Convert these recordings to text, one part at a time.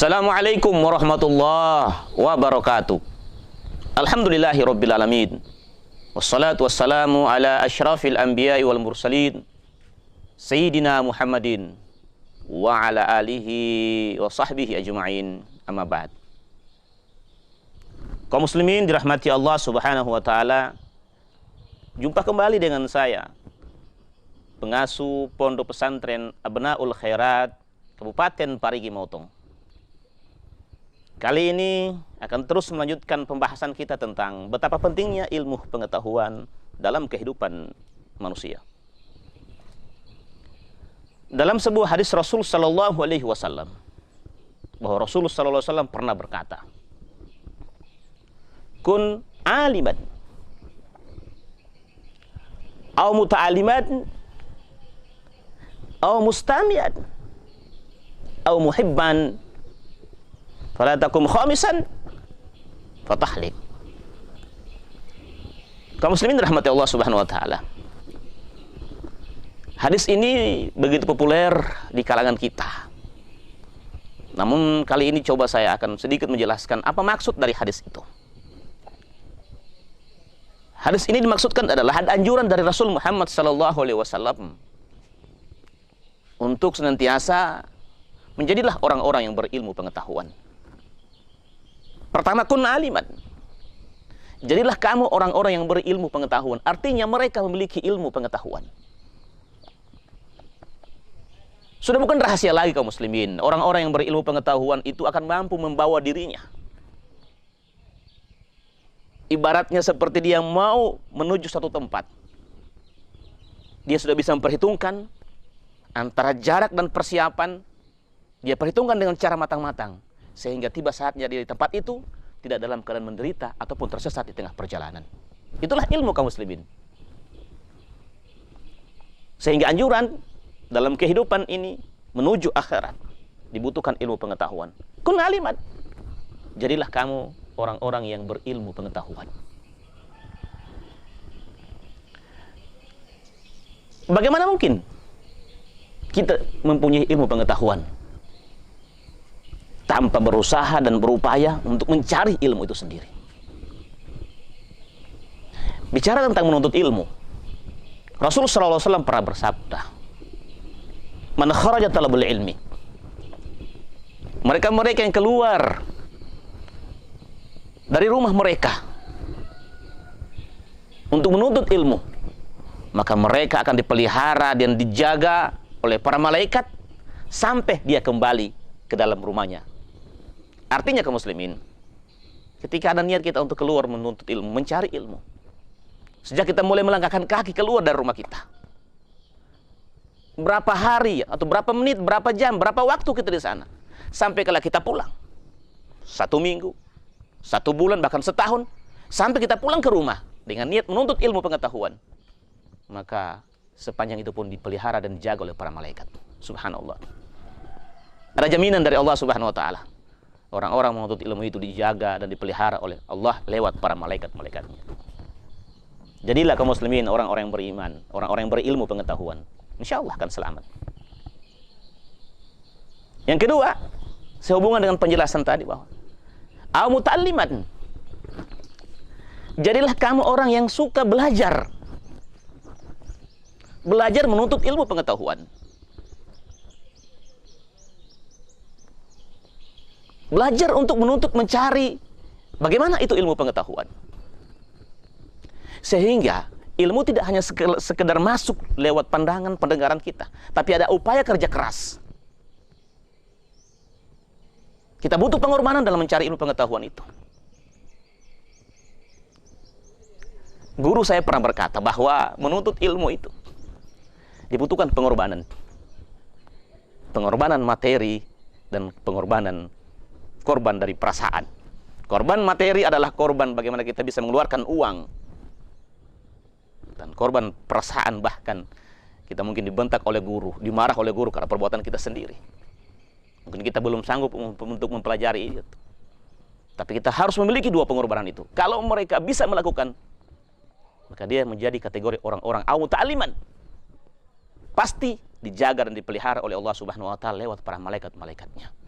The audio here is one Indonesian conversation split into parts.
Assalamualaikum warahmatullahi wabarakatuh. Alhamdulillahi rabbil alamin. Wassalatu wassalamu ala asyrafil anbiya'i wal mursalin Sayyidina Muhammadin wa ala alihi wa sahbihi ajma'in, amma ba'd. Kaum muslimin dirahmati Allah subhanahu wa ta'ala, jumpa kembali dengan saya, pengasuh Pondok Pesantren Abnaul Khairat Kabupaten Parigi Motong. Kali ini akan terus melanjutkan pembahasan kita tentang betapa pentingnya ilmu pengetahuan dalam kehidupan manusia. Dalam sebuah hadis Rasul sallallahu alaihi wasallam, bahwa Rasul sallallahu alaihi wasallam pernah berkata, "Kun aliman aw muta'alliman aw mustami'an aw muhibban fala takum khamisan fatahlik." Kaum muslimin rahmati Allah subhanahu wa ta'ala, hadis ini begitu populer di kalangan kita. Namun kali ini coba saya akan sedikit menjelaskan apa maksud dari hadis itu. Hadis ini dimaksudkan adalah anjuran dari Rasul Muhammad sallallahu alaihi wasallam untuk senantiasa menjadilah orang-orang yang berilmu pengetahuan. Pertama, kun aliman. Jadilah kamu orang-orang yang berilmu pengetahuan. Artinya mereka memiliki ilmu pengetahuan. Sudah bukan rahasia lagi kaum muslimin, orang-orang yang berilmu pengetahuan itu akan mampu membawa dirinya. Ibaratnya seperti dia mau menuju satu tempat, dia sudah bisa memperhitungkan antara jarak dan persiapan. Dia perhitungkan dengan cara matang-matang, sehingga tiba saatnya di tempat itu tidak dalam keadaan menderita ataupun tersesat di tengah perjalanan. Itulah ilmu kaum muslimin. Sehingga anjuran dalam kehidupan ini menuju akhirat dibutuhkan ilmu pengetahuan. Kun aliman. Jadilah kamu orang-orang yang berilmu pengetahuan. Bagaimana mungkin kita mempunyai ilmu pengetahuan tanpa berusaha dan berupaya untuk mencari ilmu itu sendiri? Bicara tentang menuntut ilmu, Rasulullah SAW pernah bersabda, "Man kharaja talabul ilmi." Mereka-mereka yang keluar dari rumah mereka untuk menuntut ilmu, maka mereka akan dipelihara dan dijaga oleh para malaikat sampai dia kembali ke dalam rumahnya. Artinya kaum muslimin, ketika ada niat kita untuk keluar menuntut ilmu, mencari ilmu, sejak kita mulai melangkahkan kaki keluar dari rumah kita, berapa hari atau berapa menit, berapa jam, berapa waktu kita di sana, sampai kalau kita pulang, 1 minggu, 1 bulan, bahkan setahun, sampai kita pulang ke rumah dengan niat menuntut ilmu pengetahuan, maka sepanjang itu pun dipelihara dan dijaga oleh para malaikat. Subhanallah. Ada jaminan dari Allah subhanahu wa ta'ala. Orang-orang menuntut ilmu itu dijaga dan dipelihara oleh Allah lewat para malaikat-malaikatnya. Jadilah kaum muslimin orang-orang yang beriman, orang-orang yang berilmu pengetahuan, insya Allah akan selamat. Yang kedua, sehubungan dengan penjelasan tadi bahwa aw muta'alliman. Jadilah kamu orang yang suka belajar. Belajar menuntut ilmu pengetahuan. Belajar untuk menuntut mencari bagaimana itu ilmu pengetahuan. Sehingga ilmu tidak hanya sekedar masuk lewat pandangan, pendengaran kita, tapi ada upaya kerja keras. Kita butuh pengorbanan dalam mencari ilmu pengetahuan itu. Guru saya pernah berkata bahwa menuntut ilmu itu dibutuhkan pengorbanan. Pengorbanan materi dan pengorbanan korban dari perasaan. Korban materi adalah korban bagaimana kita bisa mengeluarkan uang. Dan korban perasaan bahkan kita mungkin dibentak oleh guru, dimarah oleh guru karena perbuatan kita sendiri. Mungkin kita belum sanggup untuk mempelajari itu. Tapi kita harus memiliki 2 pengorbanan itu. Kalau mereka bisa melakukan, maka dia menjadi kategori orang-orang aw muta'alliman. Pasti dijaga dan dipelihara oleh Allah Subhanahu wa taala lewat para malaikat-malaikatnya.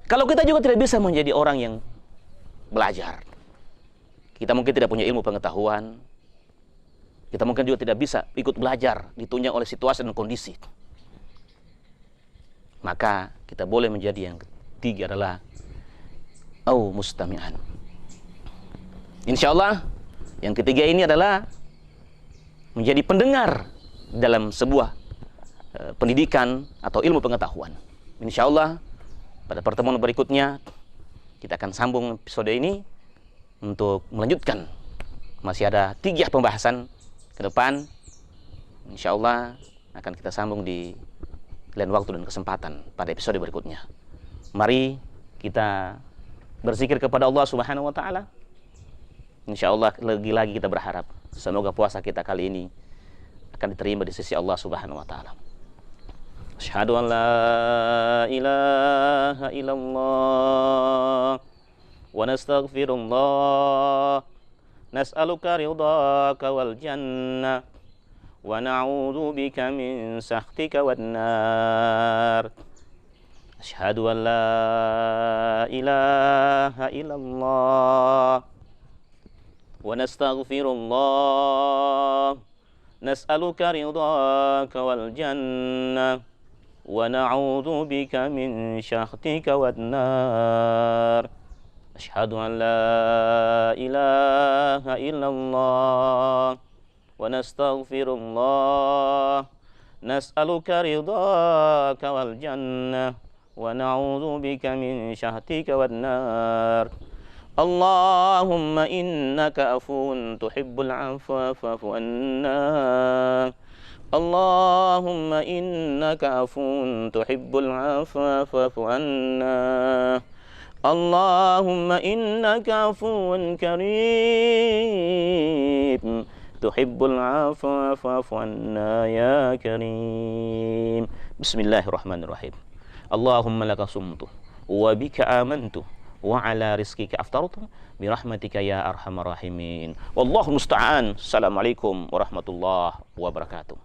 Kalau kita juga tidak bisa menjadi orang yang belajar, kita mungkin tidak punya ilmu pengetahuan, kita mungkin juga tidak bisa ikut belajar, ditunjang oleh situasi dan kondisi, maka kita boleh menjadi yang ketiga adalah mustami'an. Insya Allah yang ketiga ini adalah menjadi pendengar dalam sebuah pendidikan atau ilmu pengetahuan. Insya Allah pada pertemuan berikutnya kita akan sambung episode ini untuk melanjutkan. Masih ada 3 pembahasan ke depan. Insya Allah akan kita sambung di lain waktu dan kesempatan pada episode berikutnya. Mari kita berzikir kepada Allah Subhanahu wa taala. Insya Allah lagi-lagi kita berharap semoga puasa kita kali ini akan diterima di sisi Allah Subhanahu wa taala. Asyhadu an la ilaha illallah wa nastaghfirullah nas'aluka ridhaka wal jannah wa na'udzu bika min sakhtika wan nar. Asyhadu an la ilaha illallah wa nastaghfirullah nas'aluka ridhaka wal jannah wa na'udzu bika min sakhtika wan nar. Asyhadu an la ilaha illallah wa nastaghfirullah nas'aluka ridhaka wal jannah wa na'udzu bika min sakhtika wan nar. Allahumma innaka afuwun tuhibbul 'afwa fa'fu 'anna. Allahumma innaka afuwun tuhibbul 'afwa fa'fu 'anna. Allahumma innaka afuwun karim tuhibbul 'afwa fa'fu 'anna ya karim. Bismillahirrahmanirrahim. Allahumma laka sumtu wa bika amantu wa ala rizqika aftartu bi rahmatika ya arhamar rahimin. Wallahu musta'an. Assalamualaikum warahmatullahi wabarakatuh.